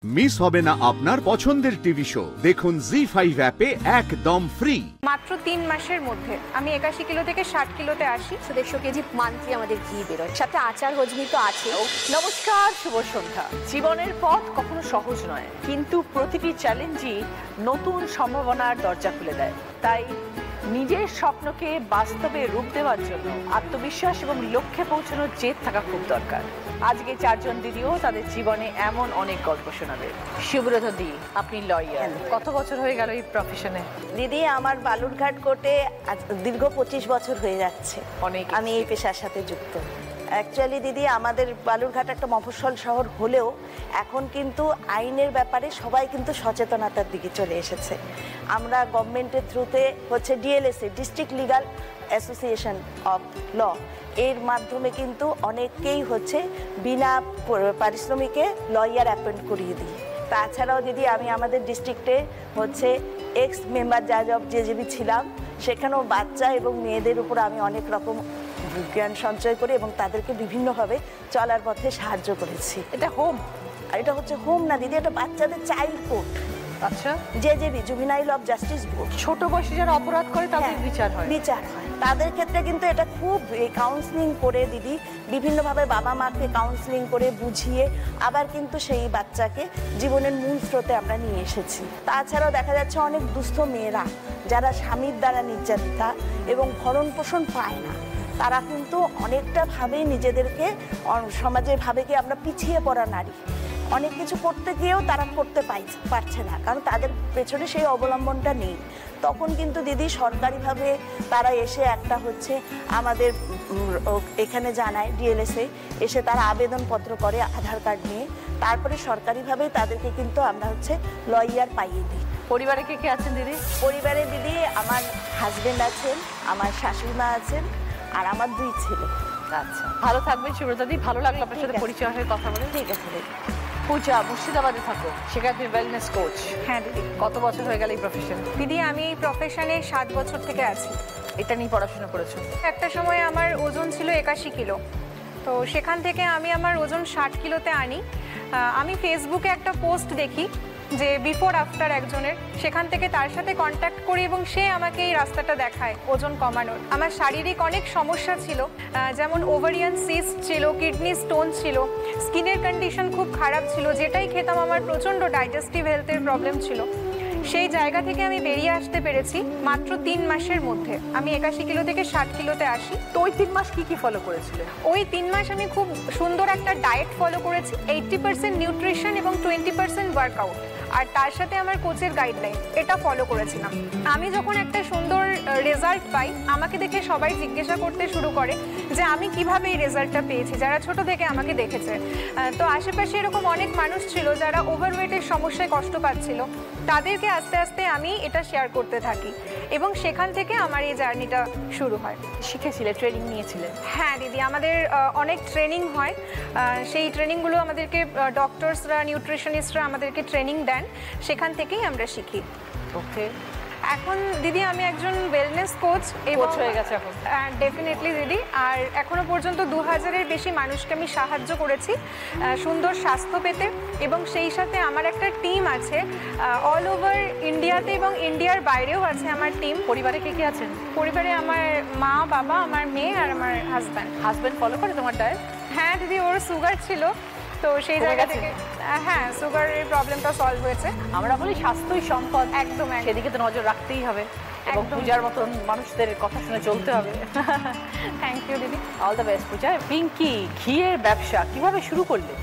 Miss হবে না আপনার পছন্দের টিভি শো দেখুন জি5 অ্যাপে একদম ফ্রি। মাত্র 3 মাসের মধ্যে আমি 81 কিলো থেকে 60 কিলোতে আসি। 150 কেজি মান্থলি আমাদের ঘি বেরোয়, সাথে আচার হজমি তো আছে। নমস্কার, শুভ সন্ধ্যা। জীবনের পথ কখনো সহজ নয়, কিন্তু প্রতিটি চ্যালেঞ্জই নতুন সম্ভাবনার দরজা খুলে দেয়। তাই নিজের স্বপ্নকে বাস্তবে রূপ দেওয়ার জন্য আত্মবিশ্বাস এবং লক্ষ্যে পৌঁছানোর জেদ থাকা খুব দরকার। আজকে 4 জন দিদিও তাদের জীবনে এমন অনেক গল্প শোনাবে। সুব্রত দি, আপনি লয়ার, কত বছর হয়ে গেল এই প্রফেশনে? দিদি, আমার বালুরঘাট কোর্টে দীর্ঘ 25 বছর হয়ে যাচ্ছে অনেক। আমি এই পেশার সাথে যুক্ত। অ্যাকচুয়ালি দিদি, আমাদের বালুরঘাট একটা মফস্বল শহর হলেও এখন কিন্তু আইনের ব্যাপারে সবাই কিন্তু সচেতনতার দিকে চলে এসেছে। আমরা গভর্নমেন্টের থ্রুতে হচ্ছে DLSA, district legal association of law, এর মাধ্যমে কিন্তু অনেককেই হচ্ছে বিনা পারিশ্রমিকে লয়ার অ্যাপয়েন্ট করিয়ে দিই। তাছাড়াও দিদি, আমি আমাদের ডিস্ট্রিক্টে হচ্ছে এক্স মেম্বার জাজ অফ জেজেবি ছিলাম, সেখানেও বাচ্চা এবং মেয়েদের উপর আমি অনেক রকম জ্ঞান সঞ্চয় করি এবং তাদেরকে বিভিন্নভাবে চলার পথে সাহায্য করেছি। এটা হোম? আর এটা হচ্ছে হোম না দিদি, এটা বাচ্চাদের চাইল্ড কোর্ট। আচ্ছা, জেজেবি, জুভেনাইল অফ জাস্টিস বোর্ড। ছোট বয়সে যারা অপরাধ করে তাদের বিচার হয়? বিচার হয় তাদের ক্ষেত্রে। কিন্তু এটা খুব কাউন্সিলিং করে দিদি, বিভিন্নভাবে বাবা মাকে কাউন্সিলিং করে বুঝিয়ে আবার কিন্তু সেই বাচ্চাকে জীবনের মূল স্রোতে আমরা নিয়ে এসেছি। তাছাড়াও দেখা যাচ্ছে অনেক দুস্থ মেয়েরা যারা স্বামীর দ্বারা নির্যাতিতা এবং ভরণ পোষণ পায় না, তারা কিন্তু অনেকটা ভাবে নিজেদেরকে সমাজে ভাবে কি আমরা পিছিয়ে পড়া নারী, অনেক কিছু করতে গিয়েও তারা করতে পারছে না, কারণ তাদের পেছনে সেই অবলম্বনটা নেই। তখন কিন্তু দিদি সরকারিভাবে তারা এসে একটা হচ্ছে আমাদের এখানে জানায়, ডিএলএসএ এসে তারা আবেদনপত্র করে আধার কার্ড নিয়ে, তারপরে সরকারিভাবে তাদেরকে কিন্তু আমরা হচ্ছে লয়ার পাইয়ে দিই। পরিবারে কে কে আছেন দিদি? পরিবারে দিদি আমার হাজবেন্ড আছেন, আমার শাশুড়ি মা আছেন, আর আমার 2 ছেলে। আচ্ছা, ভালো থাকবেন সুব্রত দি, ভালো লাগলো আপনার সাথে পরিচয় হয়ে কথা বলে। ঠিক আছে দিদি। পূজা, মুর্শিদাবাদে থাকো, সেখানে তুমি ওয়েলনেস কোচ। হ্যাঁ দিদি। কত বছর হয়ে গেল এই প্রফেশন? দিদি, আমি এই প্রফেশনে 7 বছর থেকে আছি। এটা নিয়ে পড়াশোনা করেছো? একটা সময় আমার ওজন ছিল 81 কিলো, তো সেখান থেকে আমি আমার ওজন 60 কিলোতে আনি। আমি ফেসবুকে একটা পোস্ট দেখি যে বিফোর আফটার একজনের, সেখান থেকে তার সাথে কন্ট্যাক্ট করি এবং সে আমাকে এই রাস্তাটা দেখায় ওজন কমানোর। আমার শারীরিক অনেক সমস্যা ছিল, যেমন ওভারিয়ান সিস্ট ছিল, কিডনি স্টোন ছিল, স্কিনের কন্ডিশন খুব খারাপ ছিল, যেটাই খেতাম আমার প্রচণ্ড ডাইজেস্টিভ হেলথের প্রবলেম ছিল। সেই জায়গা থেকে আমি বেরিয়ে আসতে পেরেছি মাত্র 3 মাসের মধ্যে। আমি 81 কিলো থেকে 60 কিলোতে আসি। তো ওই 3 মাস কি ফলো করেছিলে? ওই 3 মাস আমি খুব সুন্দর একটা ডায়েট ফলো করেছি, 80% নিউট্রিশন এবং 20% ওয়ার্কআউট, আর তার সাথে আমার কোচের গাইডলাইন, এটা ফলো করেছিলাম। আমি যখন একটা সুন্দর রেজাল্ট পাই, আমাকে দেখে সবাই জিজ্ঞাসা করতে শুরু করে যে আমি কিভাবে এই রেজাল্টটা পেয়েছি, যারা ছোট থেকে আমাকে দেখেছে। তো আশেপাশে এরকম অনেক মানুষ ছিল যারা ওভারওয়েটের সমস্যায় কষ্ট পাচ্ছিল, তাদেরকে আস্তে আস্তে আমি এটা শেয়ার করতে থাকি এবং সেখান থেকে আমার এই জার্নিটা শুরু হয়। শিখেছিলে, ট্রেনিং নিয়েছিলে? হ্যাঁ দিদি, আমাদের অনেক ট্রেনিং হয়। সেই ট্রেনিংগুলো আমাদেরকে ডক্টরসরা, নিউট্রিশনিস্টরা আমাদেরকে ট্রেনিং দেন, সেখান থেকেই আমরা শিখি। ওকে। এখন দিদি আমি একজন ওয়েলনেস কোচ এবং হয়ে গেছে এখন? ডেফিনেটলি দিদি। আর এখনো পর্যন্ত 2000-এর বেশি মানুষকে আমি সাহায্য করেছি সুন্দর স্বাস্থ্য পেতে, এবং সেই সাথে আমার একটা টিম আছে অল ওভার ইন্ডিয়াতে এবং ইন্ডিয়ার বাইরেও আছে আমার টিম। পরিবারে কে কে আছেন? পরিবারে আমার মা, বাবা, আমার মেয়ে আর আমার হাজব্যান্ড। হাজব্যান্ড ফলো করে তোমার ডায়েট? হ্যাঁ দিদি, ওর সুগার ছিল, তো সেই জায়গা থেকে হ্যাঁ সুগারের প্রবলেমটা সলভ হয়েছে। আমরা বলি স্বাস্থ্যই সম্পদ, একদম সেদিকে তো নজর রাখতেই হবে এবং পূজার মতন মানুষদের কথা শুনে চলতে হবে। থ্যাংক ইউ দিদি। অল দ্য বেস্ট পূজা। পিঙ্কি, ঘিয়ের ব্যবসা কিভাবে শুরু করলে?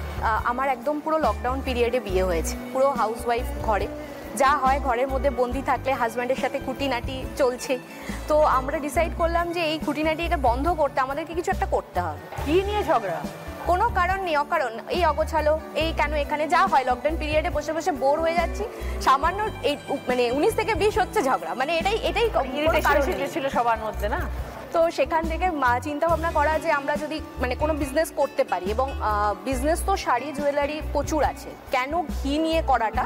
আমার একদম পুরো লকডাউন পিরিয়ডে বিয়ে হয়েছে, পুরো হাউসওয়াইফ ঘরে যা হয়, ঘরের মধ্যে বন্দি থাকলে হাজব্যান্ডের সাথে খুঁটিনাটি চলছে। তো আমরা ডিসাইড করলাম যে এই খুঁটিনাটিকে বন্ধ করতে আমাদেরকে কিছু একটা করতে হবে। কি নিয়ে ঝগড়া? কোনো কারণ নেই, অকারণ, এই অগোছালো, এই কেন এখানে যা হয়, লকডাউন পিরিয়ডে বসে বসে বোর হয়ে যাচ্ছি, সামান্য এই মানে 19 থেকে 20 হচ্ছে ঝগড়া, মানে এটাই ছিল সবার মধ্যে না। তো সেখান থেকে চিন্তা ভাবনা করা যে আমরা যদি মানে কোনো বিজনেস করতে পারি, এবং বিজনেস তো শাড়ি জুয়েলারি প্রচুর আছে, কেন ঘি নিয়ে করাটা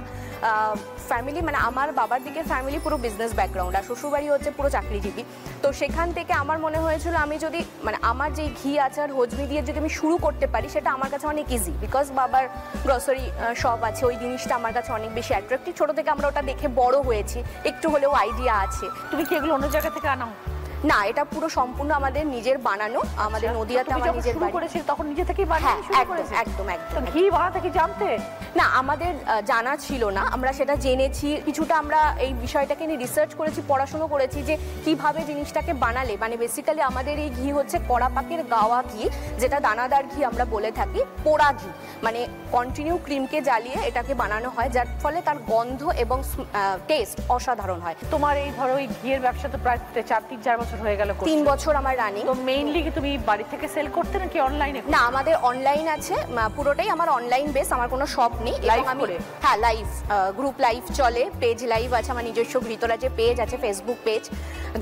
ফ্যামিলি মানে আমার বাবার দিকের ফ্যামিলি পুরো বিজনেস ব্যাকগ্রাউন্ড, আর শ্বশুরবাড়ি হচ্ছে পুরো চাকরিজীবী। তো সেখান থেকে আমার মনে হয়েছিল আমি যদি মানে আমার যে ঘি আচার হজমি দিয়ে যদি আমি শুরু করতে পারি সেটা আমার কাছে অনেক ইজি, বিকজ বাবার গ্রসারি শপ আছে, ওই জিনিসটা আমার কাছে অনেক বেশি অ্যাট্রাক্টিভ। ছোটো থেকে আমরা ওটা দেখে বড় হয়েছি, একটু হলেও আইডিয়া আছে। তুমি কি এগুলো অন্য জায়গা থেকে আনাও? না, এটা পুরো সম্পূর্ণ আমাদের নিজের বানানো। আমাদের নদিয়াতে আমার নিজের বাড়ি করেছি, তখন নিজে থেকেই বানানো শুরু করেছি? একদম একদম। ঘি বানাতে কি জানতে? না, আমাদের জানা ছিল না, আমরা সেটা জেনেছি কিছুটা। আমরা এই বিষয়টাকে নিয়ে রিসার্চ করেছি, পড়াশুনো করেছি যে কিভাবে জিনিসটাকে বানালে, মানে বেসিক্যালি আমাদের এই ঘি হচ্ছে কড়া পাকের গাওয়া ঘি, যেটা দানাদার ঘি আমরা বলে থাকি, পোড়া ঘি, মানে কন্টিনিউ ক্রিমকে জ্বালিয়ে এটাকে বানানো হয়, যার ফলে তার গন্ধ এবং টেস্ট অসাধারণ হয়। তোমার এই ধরো এই ঘিয়ের ব্যবসা তো প্রায় 4 বছর হয়ে গেল। 3 বছর আমার রানিং। তো মেইনলি কি তুমি বাড়ি থেকে সেল করতে নাকি অনলাইনে? না, আমাদের অনলাইন আছে, পুরোটাই আমার অনলাইন বেস, আমার কোনো শপ নেই। হ্যাঁ, লাইভ গ্রুপ লাইভ চলে, পেজ লাইভ আছে, আমার নিজস্ব ঘৃতরাজের পেজ আছে, ফেসবুক পেজ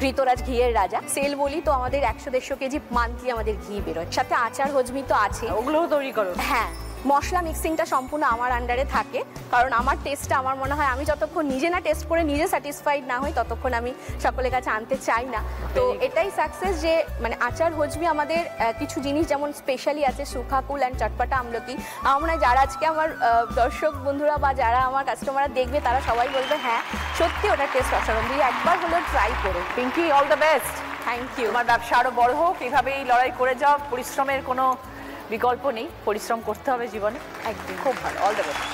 ঘৃতরাজ ঘিয়ের রাজা। সেল বলি তো আমাদের 100-150 কেজি মান্থলি আমাদের ঘি বেরোয়, সাথে আচার হজমি তো আছে। ওগুলোও তৈরি করো? হ্যাঁ, মশলা মিক্সিংটা সম্পূর্ণ আমার আন্ডারে থাকে, কারণ আমার টেস্টটা আমার মনে হয় আমি যতক্ষণ নিজে না টেস্ট করে নিজে স্যাটিসফাইড না হই ততক্ষণ আমি সকলের কাছে আনতে চাই না। তো এটাই সাকসেস যে মানে আচার হজমি আমাদের কিছু জিনিস যেমন স্পেশালি আছে, সুখাকুল অ্যান্ড চটপাটা আমলকি। আমার মনে হয় যারা আজকে আমার দর্শক বন্ধুরা বা যারা আমার কাস্টমাররা দেখবে তারা সবাই বলবে হ্যাঁ সত্যি ওটা টেস্ট অসাধারণ, দিয়ে একবার হলেও ট্রাই করো। Pinky, all the best. Thank you. তোমার ব্যবসা আরো বড় হোক, এভাবেই লড়াই করে যাও, পরিশ্রমের কোনো বিকল্প নেই, পরিশ্রম করতে হবে জীবনে। একদম, খুব ভালো, অল দ্য বেস্ট।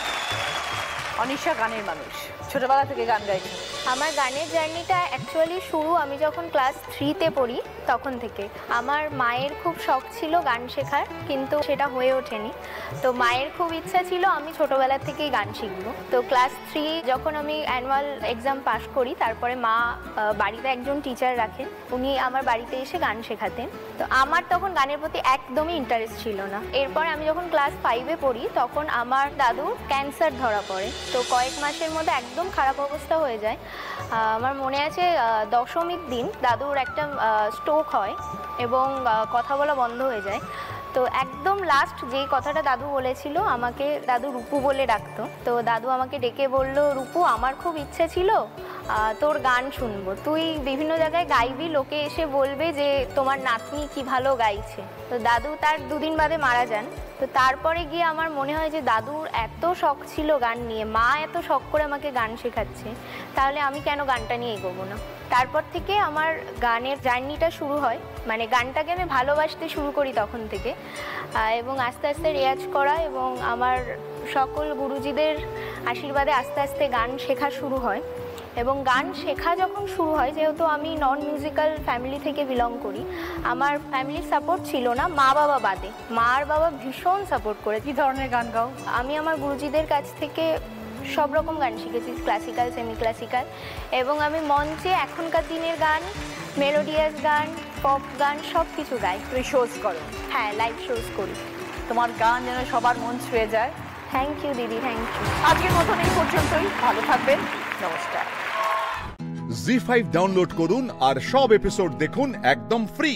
অনিশা গানের মানুষ, ছোটবেলা থেকে গান গাইছো? আমার গানের জার্নিটা অ্যাকচুয়ালি শুরু আমি যখন ক্লাস 3-তে পড়ি তখন থেকে। আমার মায়ের খুব শখ ছিল গান শেখার, কিন্তু সেটা হয়ে ওঠেনি। তো মায়ের খুব ইচ্ছা ছিল আমি ছোটোবেলা থেকেই গান শিখবো। তো ক্লাস 3 যখন আমি অ্যানুয়াল এক্সাম পাশ করি, তারপরে মা বাড়িতে একজন টিচার রাখেন, উনি আমার বাড়িতে এসে গান শেখাতেন। তো আমার তখন গানের প্রতি একদমই ইন্টারেস্ট ছিল না। এরপরে আমি যখন ক্লাস 5-এ পড়ি তখন আমার দাদুর ক্যান্সার ধরা পড়ে। তো কয়েক মাসের মধ্যে একদম খারাপ অবস্থা হয়ে যায়। আমার মনে আছে দশমীর দিন দাদুর একটা স্ট্রোক হয় এবং কথা বলা বন্ধ হয়ে যায়। তো একদম লাস্ট যেই কথাটা দাদু বলেছিল, আমাকে দাদু রূপু বলে ডাকতো। তো দাদু আমাকে ডেকে বলল, রূপু আমার খুব ইচ্ছে ছিল তোর গান শুনবো, তুই বিভিন্ন জায়গায় গাইবি, লোকে এসে বলবে যে তোমার নাতনি কি ভালো গাইছে। তো দাদু তার 2 দিন বাদে মারা যান। তো তারপরে গিয়ে আমার মনে হয় যে দাদুর এত শখ ছিল গান নিয়ে, মা এত শখ করে আমাকে গান শেখাচ্ছে, তাহলে আমি কেন গানটা নিয়ে এগোবো না। তারপর থেকে আমার গানের জার্নিটা শুরু হয়, মানে গানটাকে আমি ভালোবাসতে শুরু করি তখন থেকে, এবং আস্তে আস্তে রেয়াজ করা এবং আমার সকল গুরুজিদের আশীর্বাদে আস্তে আস্তে গান শেখা শুরু হয়। এবং গান শেখা যখন শুরু হয়, যেহেতু আমি নন মিউজিক্যাল ফ্যামিলি থেকে বিলং করি, আমার ফ্যামিলির সাপোর্ট ছিল না, মা বাবা বাদে। মা আর বাবা ভীষণ সাপোর্ট করে। কী ধরনের গান গাও? আমি আমার গুরুজিদের কাছ থেকে সব রকম গান শিখেছি, ক্লাসিক্যাল, সেমি ক্লাসিক্যাল, এবং আমি মঞ্চে এখনকার দিনের গান, মেলোডিয়াস গান, পপ গান সব কিছু গাই। তুমি শোজ করো? হ্যাঁ, লাইভ শোজ করি। তোমার গান যেন সবার মন ছুঁয়ে যায়। থ্যাংক ইউ দিদি, থ্যাংক ইউ। আজকের মতন এই পর্যন্তই, ভালো থাকবেন, নমস্কার। জি5 ডাউনলোড করুন আর সব এপিসোড দেখুন একদম ফ্রি।